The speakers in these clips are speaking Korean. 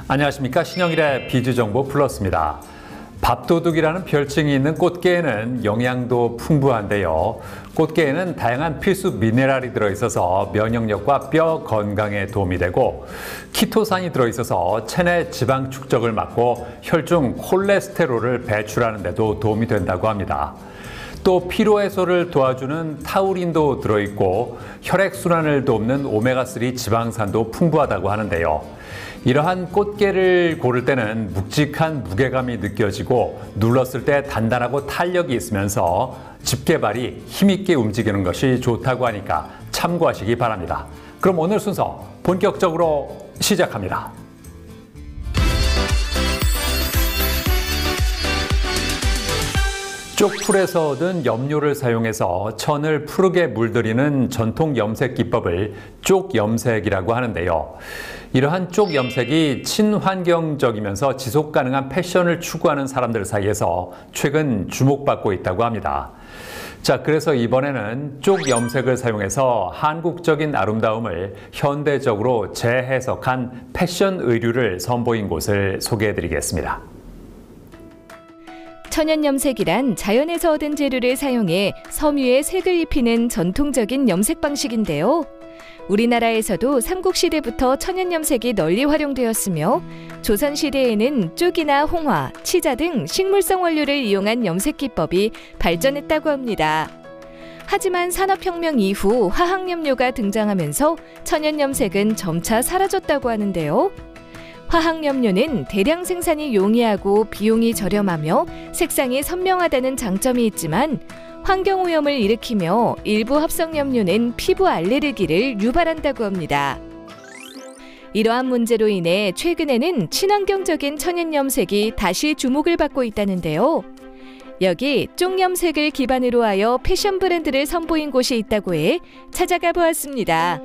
안녕하십니까. 신영일의 비주정보 플러스입니다. 밥도둑이라는 별칭이 있는 꽃게에는 영양도 풍부한데요. 꽃게에는 다양한 필수 미네랄이 들어있어서 면역력과 뼈 건강에 도움이 되고, 키토산이 들어있어서 체내 지방 축적을 막고 혈중 콜레스테롤을 배출하는 데도 도움이 된다고 합니다. 또 피로 해소를 도와주는 타우린도 들어있고 혈액순환을 돕는 오메가3 지방산도 풍부하다고 하는데요. 이러한 꽃게를 고를 때는 묵직한 무게감이 느껴지고 눌렀을 때 단단하고 탄력이 있으면서 집게발이 힘있게 움직이는 것이 좋다고 하니까 참고하시기 바랍니다. 그럼 오늘 순서 본격적으로 시작합니다. 쪽풀에서 얻은 염료를 사용해서 천을 푸르게 물들이는 전통 염색 기법을 쪽염색이라고 하는데요. 이러한 쪽염색이 친환경적이면서 지속 가능한 패션을 추구하는 사람들 사이에서 최근 주목받고 있다고 합니다. 자, 그래서 이번에는 쪽염색을 사용해서 한국적인 아름다움을 현대적으로 재해석한 패션 의류를 선보인 곳을 소개해드리겠습니다. 천연염색이란 자연에서 얻은 재료를 사용해 섬유에 색을 입히는 전통적인 염색 방식인데요. 우리나라에서도 삼국시대부터 천연염색이 널리 활용되었으며 조선시대에는 쪽이나 홍화, 치자 등 식물성 원료를 이용한 염색 기법이 발전했다고 합니다. 하지만 산업혁명 이후 화학염료가 등장하면서 천연염색은 점차 사라졌다고 하는데요. 화학염료는 대량 생산이 용이하고 비용이 저렴하며 색상이 선명하다는 장점이 있지만 환경오염을 일으키며 일부 합성염료는 피부 알레르기를 유발한다고 합니다. 이러한 문제로 인해 최근에는 친환경적인 천연염색이 다시 주목을 받고 있다는데요. 여기 쪽염색을 기반으로 하여 패션 브랜드를 선보인 곳이 있다고 해 찾아가 보았습니다.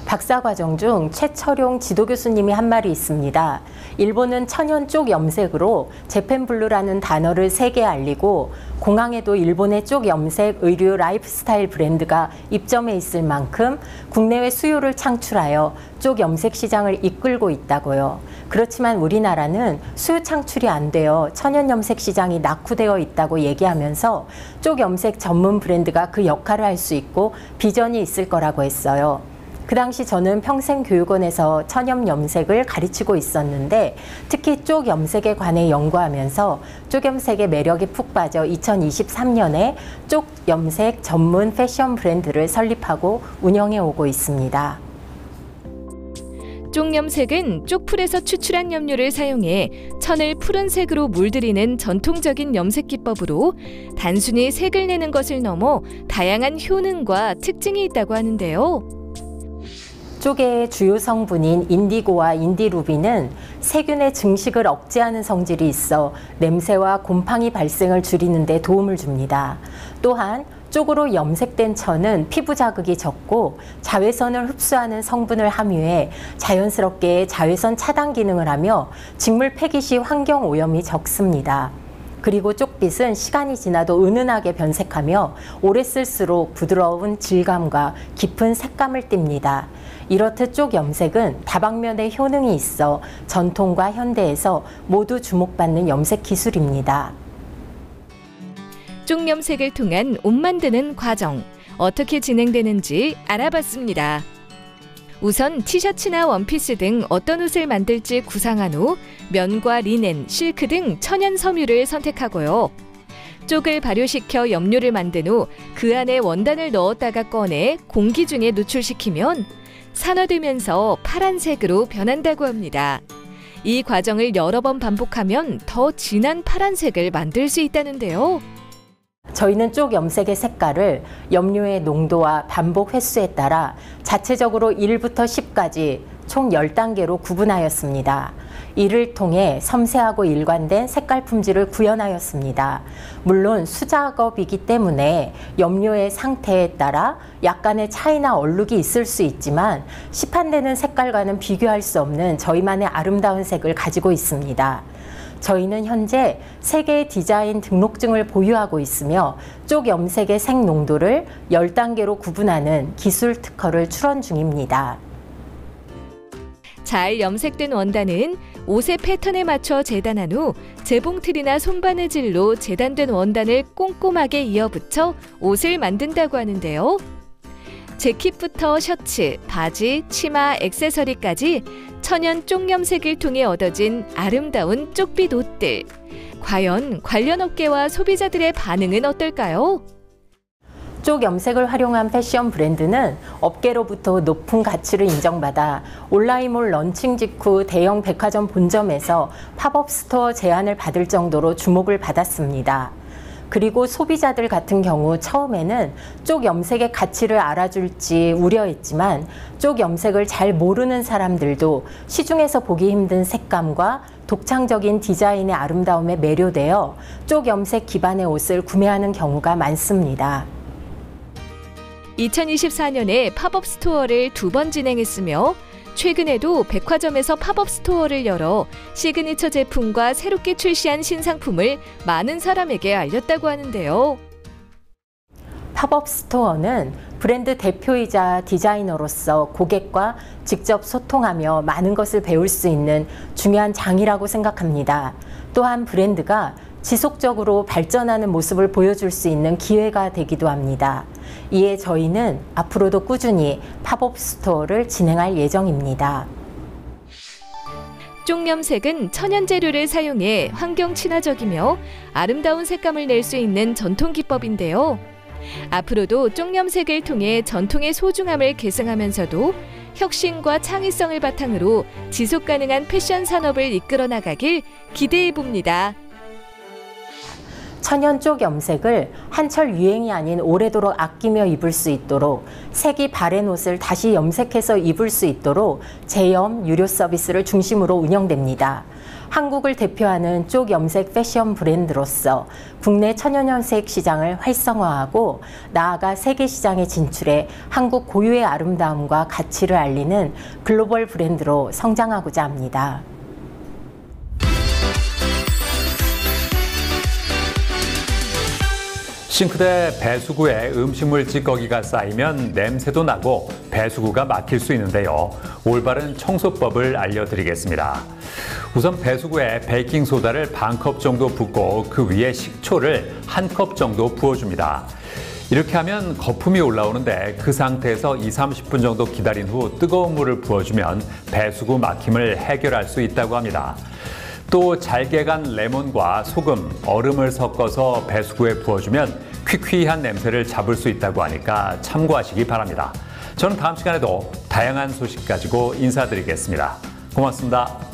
박사과정 중 최철용 지도교수님이 한 말이 있습니다. 일본은 천연 쪽 염색으로 재팬블루라는 단어를 세계에 알리고 공항에도 일본의 쪽 염색 의류 라이프스타일 브랜드가 입점해 있을 만큼 국내외 수요를 창출하여 쪽 염색 시장을 이끌고 있다고요. 그렇지만 우리나라는 수요 창출이 안 되어 천연 염색 시장이 낙후되어 있다고 얘기하면서 쪽 염색 전문 브랜드가 그 역할을 할 수 있고 비전이 있을 거라고 했어요. 그 당시 저는 평생교육원에서 천연 염색을 가르치고 있었는데 특히 쪽 염색에 관해 연구하면서 쪽 염색의 매력에 푹 빠져 2023년에 쪽 염색 전문 패션 브랜드를 설립하고 운영해 오고 있습니다. 쪽염색은 쪽풀에서 추출한 염료를 사용해 천을 푸른색으로 물들이는 전통적인 염색 기법으로 단순히 색을 내는 것을 넘어 다양한 효능과 특징이 있다고 하는데요. 쪽의 주요 성분인 인디고와 인디루빈은 세균의 증식을 억제하는 성질이 있어 냄새와 곰팡이 발생을 줄이는 데 도움을 줍니다. 또한 쪽으로 염색된 천은 피부 자극이 적고 자외선을 흡수하는 성분을 함유해 자연스럽게 자외선 차단 기능을 하며 직물 폐기 시 환경 오염이 적습니다. 그리고 쪽빛은 시간이 지나도 은은하게 변색하며 오래 쓸수록 부드러운 질감과 깊은 색감을 띱니다. 이렇듯 쪽 염색은 다방면의 효능이 있어 전통과 현대에서 모두 주목받는 염색 기술입니다. 쪽 염색을 통한 옷 만드는 과정, 어떻게 진행되는지 알아봤습니다. 우선 티셔츠나 원피스 등 어떤 옷을 만들지 구상한 후 면과 리넨, 실크 등 천연 섬유를 선택하고요. 쪽을 발효시켜 염료를 만든 후 그 안에 원단을 넣었다가 꺼내 공기 중에 노출시키면 산화되면서 파란색으로 변한다고 합니다. 이 과정을 여러 번 반복하면 더 진한 파란색을 만들 수 있다는데요. 저희는 쪽 염색의 색깔을 염료의 농도와 반복 횟수에 따라 자체적으로 1부터 10까지 총 10단계로 구분하였습니다. 이를 통해 섬세하고 일관된 색깔 품질을 구현하였습니다. 물론 수작업이기 때문에 염료의 상태에 따라 약간의 차이나 얼룩이 있을 수 있지만 시판되는 색깔과는 비교할 수 없는 저희만의 아름다운 색을 가지고 있습니다. 저희는 현재 3개의 디자인 등록증을 보유하고 있으며 쪽 염색의 색 농도를 10단계로 구분하는 기술 특허를 출원 중입니다. 잘 염색된 원단은 옷의 패턴에 맞춰 재단한 후 재봉틀이나 손바느질로 재단된 원단을 꼼꼼하게 이어붙여 옷을 만든다고 하는데요. 재킷부터 셔츠, 바지, 치마, 액세서리까지 천연 쪽염색을 통해 얻어진 아름다운 쪽빛 옷들. 과연 관련 업계와 소비자들의 반응은 어떨까요? 쪽 염색을 활용한 패션 브랜드는 업계로부터 높은 가치를 인정받아 온라인몰 런칭 직후 대형 백화점 본점에서 팝업 스토어 제안을 받을 정도로 주목을 받았습니다. 그리고 소비자들 같은 경우 처음에는 쪽 염색의 가치를 알아줄지 우려했지만 쪽 염색을 잘 모르는 사람들도 시중에서 보기 힘든 색감과 독창적인 디자인의 아름다움에 매료되어 쪽 염색 기반의 옷을 구매하는 경우가 많습니다. 2024년에 팝업 스토어를 2번 진행했으며 최근에도 백화점에서 팝업 스토어를 열어 시그니처 제품과 새롭게 출시한 신상품을 많은 사람에게 알렸다고 하는데요. 팝업 스토어는 브랜드 대표이자 디자이너로서 고객과 직접 소통하며 많은 것을 배울 수 있는 중요한 장이라고 생각합니다. 또한 브랜드가 지속적으로 발전하는 모습을 보여줄 수 있는 기회가 되기도 합니다. 이에 저희는 앞으로도 꾸준히 팝업 스토어를 진행할 예정입니다. 쪽염색은 천연 재료를 사용해 환경 친화적이며 아름다운 색감을 낼 수 있는 전통 기법인데요. 앞으로도 쪽염색을 통해 전통의 소중함을 계승하면서도 혁신과 창의성을 바탕으로 지속 가능한 패션 산업을 이끌어 나가길 기대해 봅니다. 천연 쪽 염색을 한철 유행이 아닌 오래도록 아끼며 입을 수 있도록 색이 바랜 옷을 다시 염색해서 입을 수 있도록 재염, 유료 서비스를 중심으로 운영됩니다. 한국을 대표하는 쪽 염색 패션 브랜드로서 국내 천연 염색 시장을 활성화하고 나아가 세계 시장에 진출해 한국 고유의 아름다움과 가치를 알리는 글로벌 브랜드로 성장하고자 합니다. 싱크대 배수구에 음식물 찌꺼기가 쌓이면 냄새도 나고 배수구가 막힐 수 있는데요. 올바른 청소법을 알려드리겠습니다. 우선 배수구에 베이킹소다를 반컵 정도 붓고 그 위에 식초를 1컵 정도 부어줍니다. 이렇게 하면 거품이 올라오는데 그 상태에서 20-30분 정도 기다린 후 뜨거운 물을 부어주면 배수구 막힘을 해결할 수 있다고 합니다. 또 잘게 간 레몬과 소금, 얼음을 섞어서 배수구에 부어주면 퀴퀴한 냄새를 잡을 수 있다고 하니까 참고하시기 바랍니다. 저는 다음 시간에도 다양한 소식 가지고 인사드리겠습니다. 고맙습니다.